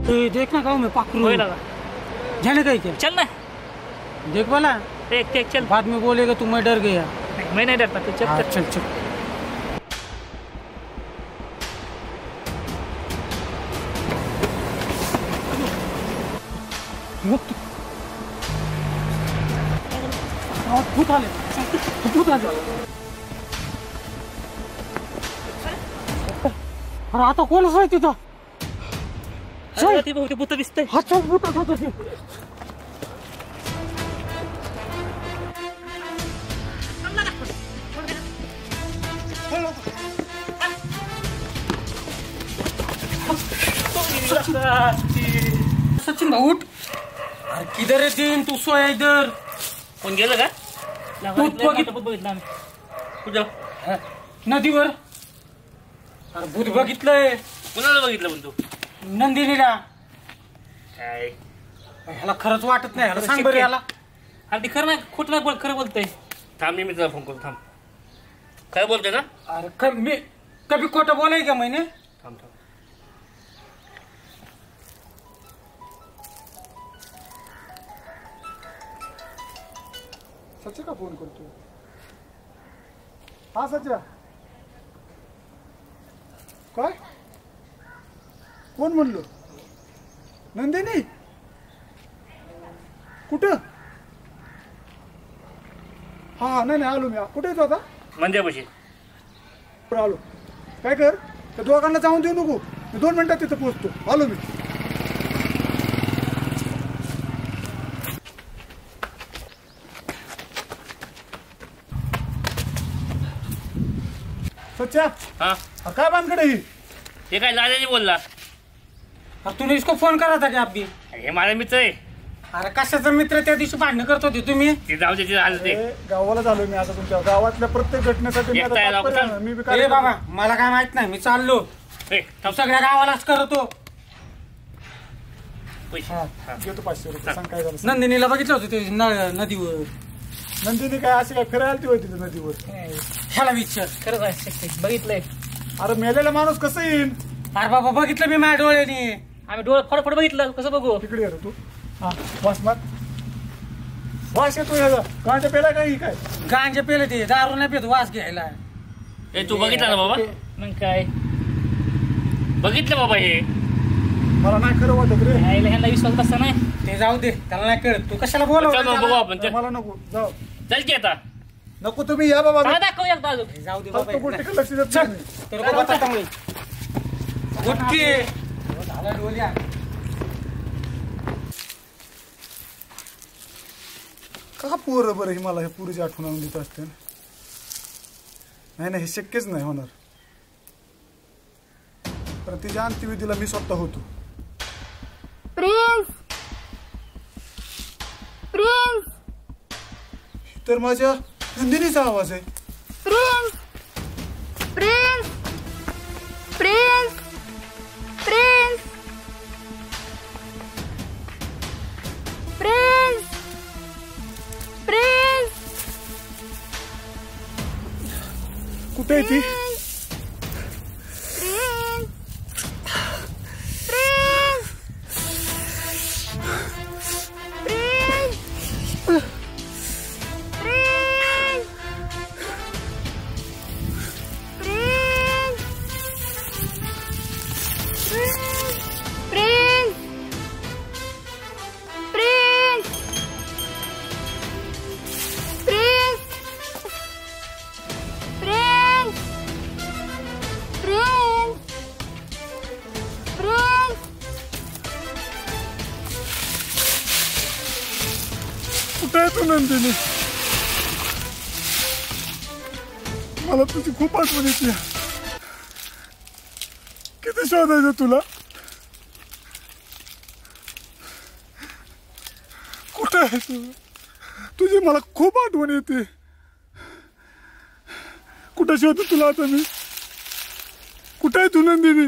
तो देख ना गाँव में पकड़ू लगा जाने का क्या? चल ना देख वाला देख चल। बाद में बोलेगा तू मैं डर गया। मैं नहीं डरता, तू चल चल चल। भूत आले अरे आता कोणच आहे तिथं? ते भूत दिसतंय. हा चल भूत होत सचिन भाऊ उठ. अरे किधर है दिन तू सोया इधर? कोण गेलं का? बघितलं कुठं? नदीवर. अरे भूत बघितलंय. कुणाला बघितलं पण तू? नंदिनीला. काय ह्याला खरंच वाटत नाही. ह्याला सांग बरं याला. अरे ती खरं नाही, खोट नाही, खरं बोलतोय. थांब मी तुला फोन करतो. थांब. काय बोलतोय ना? अरे मी कभी खोटं बोलाय का मैंने? थांब थांब. सच्चा का फोन करतो? हा सच्चा. काय कोण म्हणलो? नंदिनी कुठं? हा नाही आलो मी. कुठे येतो आता? मंदिरापाशी आलो. काय कर, त्या दोघांना जाऊन देऊ नको. मी 2 मिनिटात तिथं पोहोचतो. आलो मी. सच्चा हा काय बांधकडे ही? हे काय लाजाने बोलला? अरे तूने इसको फोन करा था क्या अभी? हे माझा मित्र आहे. अरे कशाचा मित्र? त्या दिवशी भांडणं करत होते तुम्ही. ते जाऊ दे, आलं ते. गावाला झालो मी आता. तुमच्या गावातल्या प्रत्येक घटनेसाठी मी एकटा आहे आता राव, तात्पर्य आहे. मी बी काय अरे बाबा मला काय माहित नाही. मी चाललो. सगळ्या गावालाच करतो. पैसे हा घेतो 500 रुपये. सांग काय झालं? नंदिनीला बघितलं होतं ते नदीवर. नंदिनी काय अशी काय फिरायला ती होती तिथं नदीवर? ह्याला विचार. खरंच आहे, बघितलंय. अरे मेलेला माणूस कसं येईल? अरे बाबा बघितलं मी माझ्या डोळ्याने. आम्ही डोळे फडफड बघितलं. कसं बघू? तिकडे ये रे तू. हा वास मार. वास येतो ह्याचा. गांजा पेला काय? काय गांजे पेले ते दारू नाही पेत वास घ्यायला. तू बघितलं ना बाबा? मग काय बघितलं बाबा? हे मला नाही खरं वाटत रे. ह्यांना विश्वास बसता नाही. ते जाऊ दे, त्याला नाही कळत. तू कशाला बोलवलं? बघू आपण. मला नको. जाऊ चल की आता. नको तुम्ही या बाबा. दाखव एकदा अजून. जाऊ दे फक्त बाबा. गोष्टीकडे लक्ष देत नाही मी. तर बाबा आता मी उठके झाला डोल्या. का पोरं बरं ही मला हे पुरीची आठवण आणून देत असते? नाही हे शक्यच नाही होणार. तर तिच्या अंत्यविधीला मी स्वतः होतो. प्रिन्स प्रिन्स तर माझ्या नंदिनीचा आवाज आहे. Prince prince prince prince prince prince कुठे आहे ती? कुठे आहे तू नंदिनी? मला तुझी खूप आठवण येते. किती शोधायचं तुला? कुठे आहे तू? तुझी मला खूप आठवण येते. कुठे शोधू तुला आता मी? कुठे आहे तू नंदिनी?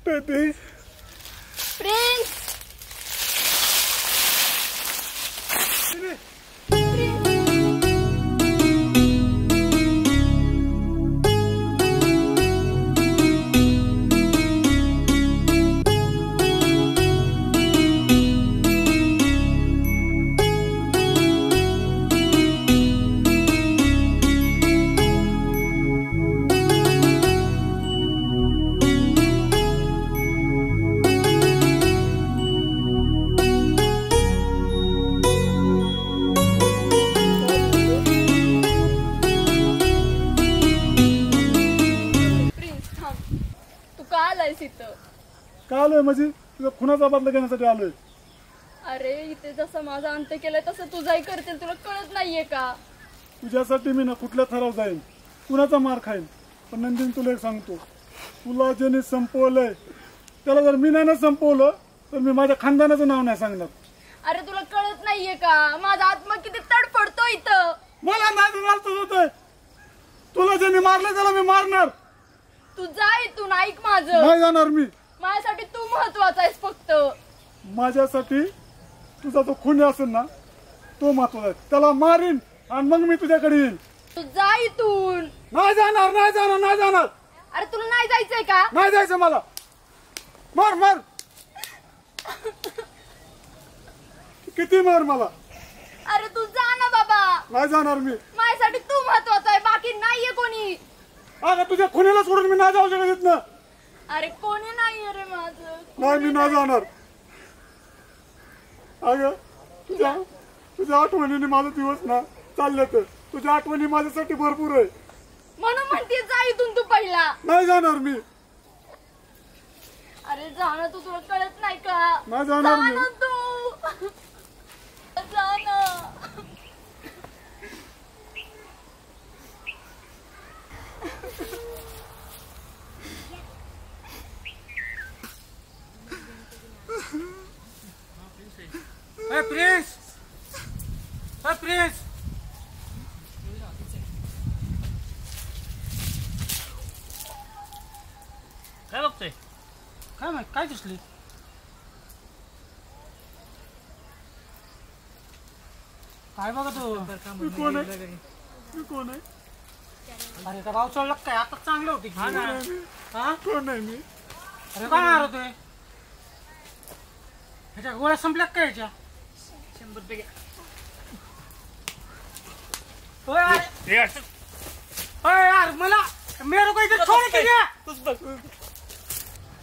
प्रिन्स का आलायस इथं? का आलोय म्हणजे तुझ्या खुनाचा बदला घेण्यासाठी आलोय. अरे इथे जसं माझा अंत केलाय तसं तुझाही करतील, तुला कळत नाहीये का? तुझ्यासाठी मी ना कुठल्या थराव जाईन, कुणाचा मार खाईन. पण नंदिनी तुला एक सांगतो, तुला ज्याने संपवलंय त्याला जर मी नाही ना संपवलं तर मी माझ्या खानदानाचं नाव नाही सांगणार. अरे तुला कळत नाहीये का? माझा आत्मा किती तडफडतो इथं. मला नाही मारतच होतंय. तुला ज्याने मारलं त्याला मी मारणार. तू जा इथून, ऐक माझं. नाही जाणार मी. माझ्यासाठी तू महत्वाचा आहेस फक्त. माझ्यासाठी तुझा जो खून असेल ना तो महत्वाचा आहे. त्याला मारीन आणि मग मी तुझ्याकडे येईन. तू जा इथून. नाही जाणार, नाही जाणार, नाही जाणार. अरे तुला नाही जायचंय का? नाही जायचं मला. मार मार, किती मार मला. अरे तू जा ना बाबा. नाही जाणार मी. माझ्यासाठी तू महत्वाचा आहे, बाकी नाहीये कोणी. अगं तुझ्या खुनीला सोडून मी नाही जाऊ शकत इथनं. अरे कोणी नाहीये रे माझं. नाही मी नाही जाणार. अगं तुझ्या आठवणीने माझा दिवस ना चालले तर तुझ्या आठवणी माझ्यासाठी भरपूर आहे. म्हणून म्हणते जा इथून तू पहिला. नाही जाणार मी. अरे जा ना तू, तुला कळत नाही का? नाही जाणार जा मी. ना तू. जा ना. प्रिन्स, प्रिन्स, काय बघतोय? काय माहित काय दिसली? काय बघा तू? मी कोण आहे? मी कोण आहे? अरे का भाव चढला काय? आता चांगलं होती. हा ना. हा कोण आहे मी? अरे काय मारतोय? ह्याच्या गोळ्या संपल्या काय ह्याच्या? 100 रुपये घ्या. ओय अरे, हे असं. ओय यार मला मेरे को इधर छोड़ के गया. तूच बघ.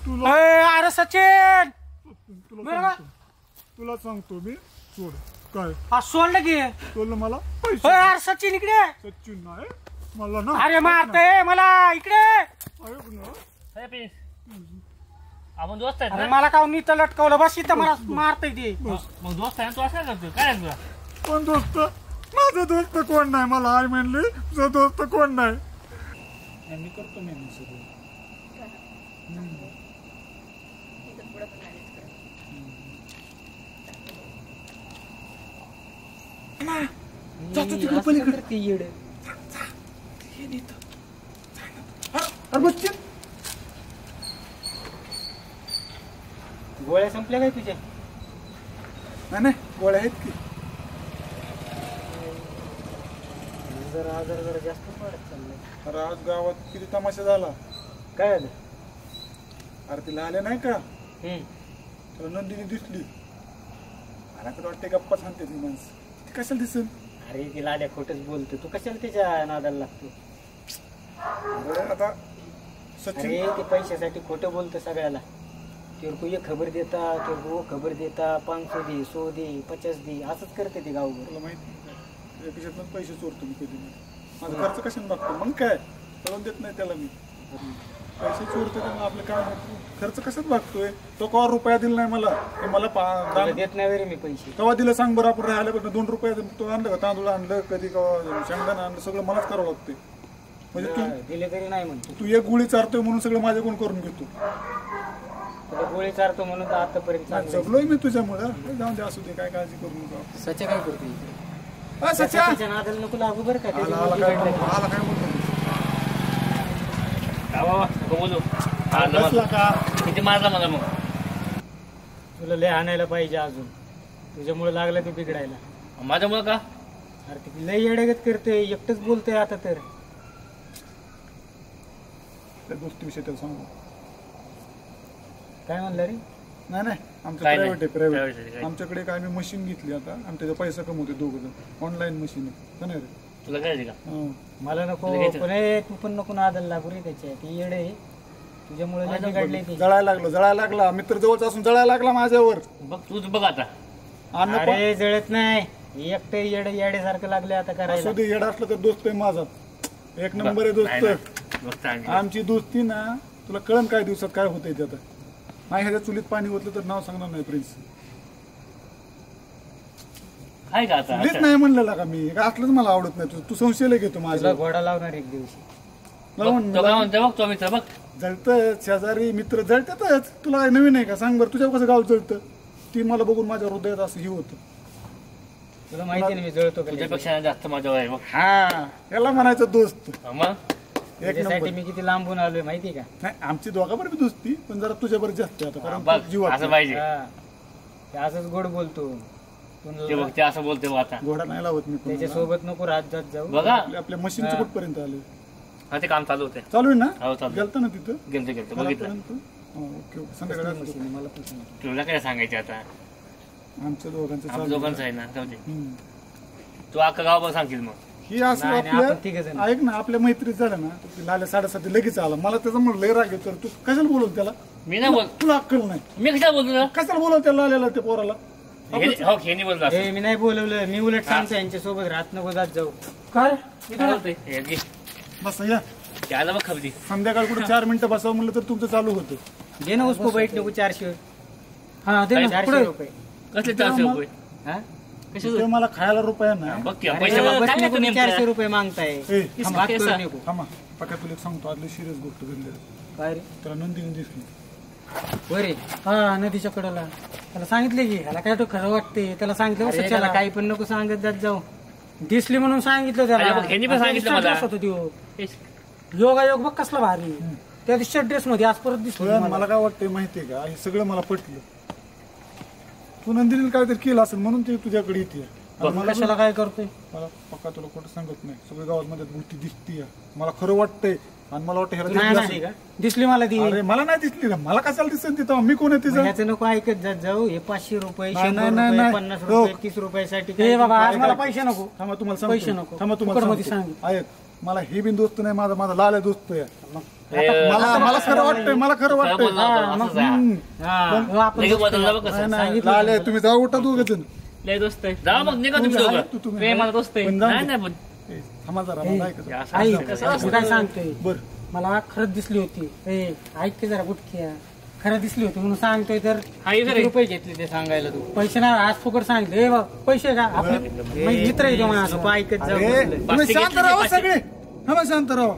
तुला ओय अरे सचिन, तुला सांगतो, तुला सांगतो मी. सोड. काय हा सोडलं की. सोडलं मला ओय पैसे. यार सचिन इकडे. सचिन नाही मला ना. अरे मारते मला इकडे. ऐक ना. हे प्रिन्स, आपण दोस्त आहेत अरे ना? मला का नीत लटकवलं बस इथं मला मारतय ते. मग दोस्त आहे ना, तू असं काय करतोय? काय आहे तुला? पण दोस्त, माझा दोस्त कोण नाही. मला आई म्हणली तुझा दोस्त कोण नाही. मी करतो मी सगळं. जातो तिकडे पलीकडे. अरे बच्चे, गोळ्या संपल्या काय तुझ्या? नाही नाही गोळ्या आहेत की. जरा आजार जरा जास्त पडत चाललंय. अरे आज गावात किती तमाशा झाला. काय झालं? अरे तिला आले नाही का, तुला नंदिनी दिसली. मला तर वाटते गप्पा सांगते ती माणसं. ती कशाला दिसेल? अरे ती लाड्या खोटच बोलतो, तू कशाला त्याच्या नादाला लागतो? अरे आता सचिन, अरे ते पैशासाठी खोटं बोलतो सगळ्याला. तेरे को ये खबर देता, तेरे को वो खबर देता, 500 दे, 100 दे, 50 दे, असंच करते ते गावभर. तुला माहिती आहे का, या खिशातून पैसे चोरतो मी कधी नाही. माझा खर्च कशाने बघतो मग काय कळून देत नाही त्याला मी. पैसे चोरतो त्यामुळे आपलं काय नाही. खर्च कशात बघतोय तो? कवा रुपया दिला नाही मला. ते मला तुला देत नाही रे मी पैसे. कवा दिलं सांग बरं. आपण राहायला बघ 2 रुपये तो आणलं का, तांदूळ आणलं कधी, कवा शेंगदाणा आणलं, सगळं मलाच करावं लागते. म्हणजे तू दिले तरी नाही म्हणतो. तू एक गोळी चारतोय म्हणून सगळं माझ्याकडून करून घेतो. तुला गोळी चारतो म्हणून तर आतापर्यंत चांगलं आहे. जगलोय मी तुझ्यामुळं. जाऊन दे, असू दे, काय काळजी करू नका. सच्या काय करतो इकडे? सच्या त्याच्या नादाला नको लागू बरं का. आला त्याच्यामुळे आला काय बिघडलं ते. आला काय बोलतो हा बाबा, नको बोलू. बसला का? किती मारला मला मग? तुला लय आणायला पाहिजे अजून. तुझ्यामुळे लागलं ते बिघडायला. माझ्यामुळं का? अरे ते लय येड्यागत करतोय, एकटंच बोलतोय आता तर. त्या गोष्टीविषयी त्याला सांगू. काय म्हणलं रे? नाही नाही आमचं काय प्रायव्हेट आहे नाही. private आहे, प्रायव्हेट. काय? आमच्याकडे काय आम्ही मशीन घेतली आता आणि त्याचा पैसा कमवते दोघं जण. ऑनलाईन मशीन आहे का नाही रे? तुला काय का? हं. मला नको. तुला घ्यायचं? पण हे तू पण नको नादाला लागू रे त्याच्या. ते येडे आहे. तुझ्यामुळे लय बिघडले ते. जळायला लागला मित्र जवळचा असून जळायला लागला माझ्यावर. बघ तूच बघ आता. अन्न अरे जळत नाही. एकटे येड्यासारखं लागले आता करायला. असू येडा असलं तर दोस्त आहे माझा. एक नंबर आहे नाही ना. दोस्त. बघ चांगली. आमची दोस्ती ना तुला कळण काय दिवसात काय होतंय ते आता. नाही ह्याच्या चुलीत पाणी ओतलं तर नाव सांगणार नाही प्रिन्स. आहे का आता चुलीत नाही म्हणलेला का मी, का असलंच मला आवडत नाही. तू संशय घेतो तुला माझ्या घोडा लावणार एक दिवशी. लावून तो काय म्हणतो बघ तो मित्र बघ. जळतं शेजारी मित्र जळतातच. तुला काय नवीन आहे का सांग बरं. तुझ्या कसं गाव जळतं ती मला बघून माझ्या हृदयात असं हे होतं. तुला माहिती नाही मी जळतो का? तुझ्यापेक्षा जास्त माझ्या आहे बघ. हा याला म्हणायचं दोस्त. मग एक त्यासाठी नंबर. मी किती लांबून आलोय माहिती का? नाही आमची दोघांवर बी दोस्ती पण जरा तुझ्यावर जास्त आहे आता कारण बघ तू जीवात असं आहे. पाहिजे. हा. ते असंच गोड बोलतो. ते बघ ते असं बोलते बघ आता. घोडा नाही लावत मी कोणाला. त्याच्या सोबत नको रात जात जाऊ. बघा आपल्या मशीनचं कुठपर्यंत आले हा ते काम चालू होते. चालू आहे ना हो चालू गेलता ना तिथं गेलतो बघितलं. घरापर्यंत? हो, ओके ओके संध्याकाळी असतो. मशीन मला पण सांगितलं. तुला काय सांगायचं आता. आमच्या दोघांचं आमच्या चालू दोघांचं आहे ना जाऊ दे. हम्म. तू अख्खा गाव सांगशील मग. ही असं नाही, नाही, आपण तिघं आपल्या जण. ऐक ना आपल्या मैत्रीत झालं ना तर लाल्या 7:30 लगेच आला. मला त्याचा म्हणलं लय राग येतो. तू कशाला बोलवलं त्याला. मी नाही बोल तुला अक्कल नाही. मी कशाला बोलतो तुला? कशाला बोलवलं त्याला आलेला ते पोराला. हो खेळणी बोलतो असं. मी नाही बोलवलं. मी उलट सांगतो यांच्या सोबत रात नको जात जाऊ. काय काय बोलतोय? हे घे. बस या त्याला बघ खबरी. संध्याकाळी कुठे 4 मिनिटं बसावं म्हणलं तर तुमचं चालू होतं. दे ना उसको बैठ नको 400. हा दे ना 400 पुढे. रुपये. कसले 400 रुपये? हा? ते मला खायला रुपया नाही. बघ की अरे, पैसे बघ. बस काय नको, तुम्ही 400 रुपये मागताय. ए, इसका बात कैसा? करू नको. थांबा पक्का तुला एक सांगतो आदली सिरियस गोष्ट घडली. काय रे? त्याला नंदिनी दिसली. बरे हा नदीच्या कडेला त्याला सांगितले की ह्याला काय तो खरं वाटते त्याला सांगितलं अरे, बस त्याला त्याला काही पण नको सांगत जात जाऊ. दिसली म्हणून सांगितलं अरे, त्याला मग ह्यांनी पण सांगितलं मला. योगा योग बघ कसला भारी त्या दिवशी ड्रेस मध्ये आज परत दिसलो तुला मला काय वाटतंय माहितीये का हे सगळं मला पटलं. तू नंदिनीला काहीतरी केलं असेल म्हणून ते तुझ्याकडे येते. मला कशाला काय करतोय मला पक्का तुला खोटं सांगत नाही. सगळ्या गावात मध्ये भूती दिसतीये. मला खरं वाटतंय आणि मला वाटतं ह्याला नाही दिसली नाही असेल. दिसली मला ती अरे मला नाही दिसली ना. मला कशाला दिसेल तिथं. मी कोण आहे तिचं. ह्याचं नको ऐकत जात जाऊ. हे 500 रुपये, नाही, 100 नाही, नाही, रुपये, नाही. 50 हो. रुपये, 30 रुपयासाठी हे बाबा आज काय- मला काय- पैसे नको थांबा तुम्हाला सांगतो. पैसे नको. थांबा तुम्हाला फुकटमध्ये सांगतो. ऐक मला हे बिन दोस्त नाही. माझा लाल्या दोस्त आहे. हे, मला खरं वाटतंय. मला खरं काय वाटतंय. बोलला होता? असंच आहे. हम्म. हो, आपण लगेच बदलला बघ नाही, कसं. नाही, लाल्या तुम्ही जाऊ उठा दोघं जण. लय दोस्त आहे. जा मग निघा तुम्ही दोघं. तुम्ही ते मला दोस्त आहे. पण जाऊ नाही दे. नाही पण ए, थांबा जरा मला ऐकत हे असं ऐक असतं. कसं मी काय सांगतोय बर मला खरंच दिसली होती ऐक की जरा गुटक्या खरं दिसली होती म्हणून सांगतोय तर हा, हे किती खरं. रुपये घेतले ते सांगायला तू. पैसे नाही आज फुकट सांगितले पैसे का आपले मित्र आहे तो माझा. नको ऐकत जाऊ. अरे तुम्ही पाचशे शांत घेतले, राहा पाचशे. सगळे. थांबा शांत राहा.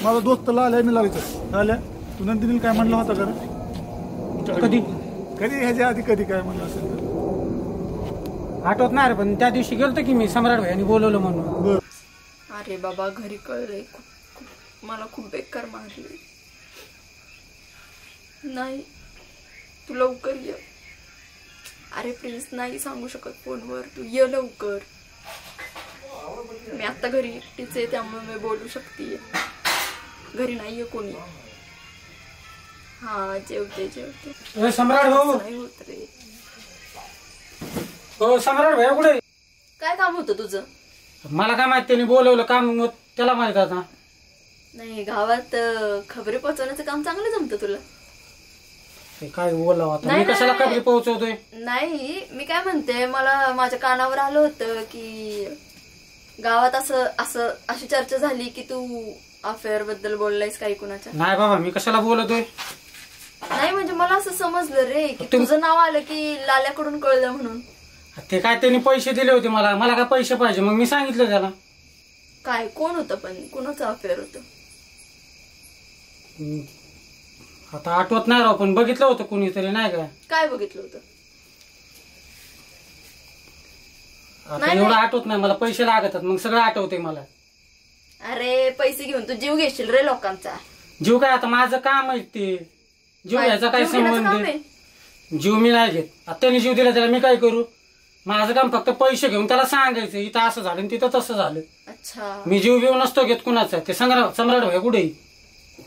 माझा दोस्त लाल्या मी लावायचं. लाल्या तू नंदिनीला काय म्हणलं होता का कधी कधी ह्याच्या आधी कधी काय म्हणलं असेल तर. आठवत नाही रे पण त्या दिवशी गेलतो की मी सम्राट भाईयांनी बोलवलं म्हणून बर अरे बाबा घरी कळलंय. मला खूप बेकार मारले. नाही तू लवकर ये. अरे प्लीज नाही सांगू शकत फोनवर. तू ये लवकर. मी आता घरी एकटीच आहे त्यामुळे मी बोलू शकते. घरी नाहीये कोणी. हा जेवते जेवते. सम्राट भाऊ नाही होत रे. हो सम्राट भाई कुठे काय काम होतं तुझं. मला काय माहित त्यांनी बोलवलं काम मग त्याला माहित आता नाही गावात खबरी पोहोचवण्याचं काम चांगलं जमतं तुला. ते काय बोलावं आता नाही, मी कशाला नाही. खबरी पोहोचवतोय नाही मी काय म्हणते मला माझ्या कानावर आलं होतं की गावात असं असं अशी चर्चा झाली की तू अफेअर बद्दल बोललायस काही कुणाच्या. नाही बाबा मी कशाला बोलतोय नाही म्हणजे मला असं समजलं रे की तुम- तुझं नाव आलं की लाल्याकडून कळलं म्हणून. ते काय त्यांनी पैसे दिले होते मला काय पैसे पाहिजे मग मी सांगितलं त्याला काय कोण होतं पण कुणाचं अफेअर होतं. आता आठवत नाही राव पण बघितलं होतं कोणीतरी नाही का काय बघितलं होतं. आता नाही, एवढं नाही. आठवत नाही मला पैसे लागतात मग सगळं आठवते मला अरे पैसे घेऊन तू जीव घेशील रे लोकांचा. जीव काय आता माझं काम आहे ते जीव घ्यायचा काय जीव घेण्याचं संबंध काम आहे? आहे? जीव मी नाही घेत आता त्याने जीव दिला त्याला मी काय करू माझं काम फक्त पैसे घेऊन त्याला सांगायचं इथं असं झालं आणि तिथं तसं झालं अच्छा मी जीव घेऊ नसतो घेत कुणाचा ते सम्राट भाई कुठे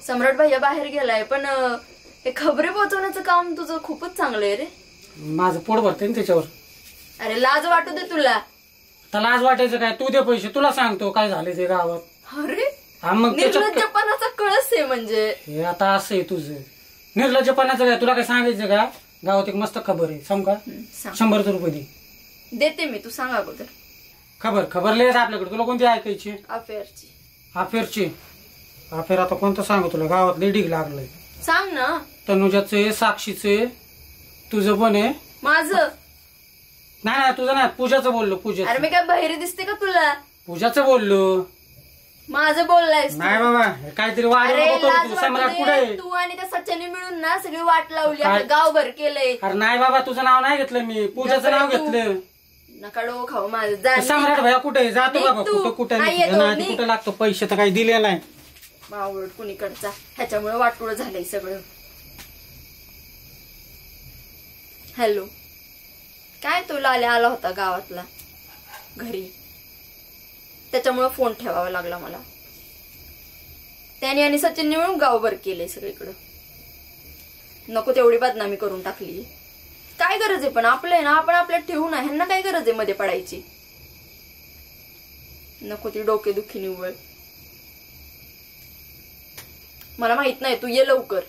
सम्राट भैया बाहेर गेलाय पण हे खबरी पोहोचवण्याचं काम तुझं खूपच चांगलं आहे रे. माझं पोट भरते ना त्याच्यावर अरे लाज वाटू दे तुला. त्याला आज वाटायचं काय तू दे पैसे तुला सांगतो काय झाले ते गावात अरे हा मग त्याच्यात निर्लज्जपणाचा कळस आहे म्हणजे. हे आता असं आहे तुझं निर्लज्जपणाचं काय तुला काय सांगायचं का गावात एक मस्त खबर आहे सांग का सांग. 100 रुपये दे देते मी तू सांग अगोदर. खबर लिहायचं आपल्याकडे तुला कोणती ऐकायची अफेअरची. अफेअरची अफेअर आता कोणतं सांगू तुला गावात लेडीग लागलंय सांग ना. तनुजाचं आहे, साक्षीचं आहे, तुझं पण आहे. माझं नाही नाही तुझं नाही, पूजाचं बोललो. अरे पूजाचं मी काय बहिरी दिसते का तुला? पूजाचं बोललो. माझं बोललायस तू. नाही बाबा हे काहीतरी वाढ अरे नको लाज करू तू. सम्राट वाटू कुठे दे. आहे? तू आणि त्या सच्याने मिळून ना सगळी वाट लावली, काय? आपलं गावभर केलंय. अरे नाही बाबा तुझं नाव नाही घेतलं मी, पूजाचं नाव घेतलं. नका डो खाऊ माझं. जा ते सम्राट भैया कुठे आहे? जातो निघ बाबा तू. कुठं कुठं नाही येतो, नाही, निघ. कुठं लागतो पैसे तर काही दिले नाही. मावळ कुणीकडचा, ह्याच्यामुळे वाटोळ झालंय सगळं. हॅलो, काय तो लाल्या आला होता गावातला घरी, त्याच्यामुळे फोन ठेवावा लागला मला. त्याने आणि सचिनने मिळून गावभर केलंय सगळीकडं. नको तेवढी बदनामी करून टाकली. काय गरज आहे पण आपलं आहे ना, आपण आपल्यात ठेवू ना. ह्यांना काय गरज आहे मध्ये पडायची? नको ती डोकेदुखी निव्वळ. मला माहित नाही, तू ये लवकर.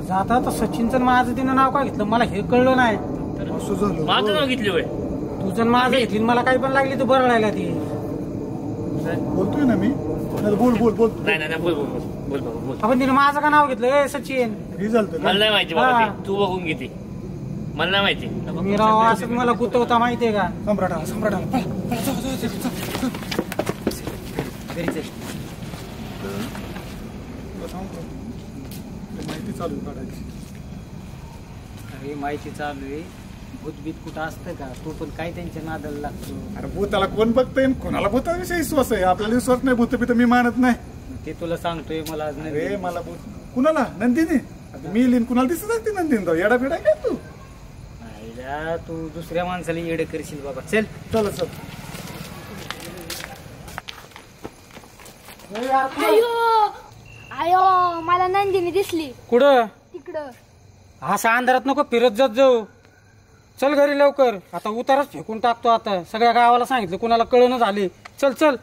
जाता तर सचिनचं आणि माझं तिनं नाव काय घेतलं मला हे कळलं नाही. असं झालं. माझं नाव घेतली वय. तुझं आणि माझं घेतली मला काही पण लागली तू बरळायला ती. बोलतोय ना मी. नाही, बोल बोल बोल. नाही नाही नाही, बोल बोल बोल बोल बाबा बोल. आपण तिने माझं का नाव घेतलं? ए सचिन हे झालं मला नाही माहिती बाबा हा. ते. तू बघून घेते. मला नाही माहिती. मी राव असं मला गुतवता माहितीये का? सम्राट आला, सम्राट आला. पळा, पळा, जाऊ, जाऊ, जाऊ, जाऊ. घरी चल. तुला सांगतो, ते माहिती चालू आहे काढायची. अरे माहिती चालू आहे. भूतबीत कुठं असतं का? तू पण काय त्यांच्या नादाला लागतो. अरे भूताला कोण बघतंय? कोणाला भूताविषयी विश्वास आहे? आपल्याला विश्वास नाही. भूत मी मानत नाही. ते तुला सांगतोय मला आज अरे नाही. मला भूत कुणाला? नंदिनी. आता मी लिन कुणाला दिसत असते नंदिनी तो येडा फेडा काय तू? आईला तू दुसऱ्या माणसाला येडे करशील बाबा. चल. चल चल. आयो मला नंदिनी दिसली कुठं? तिकडं. असा अंधारात नको फिरत जात जाऊ. चल घरी लवकर. आता उतारच फेकून टाकतो आता. सगळ्या गावाला सांगितलं, कुणाला कळणं झाले. चल चल.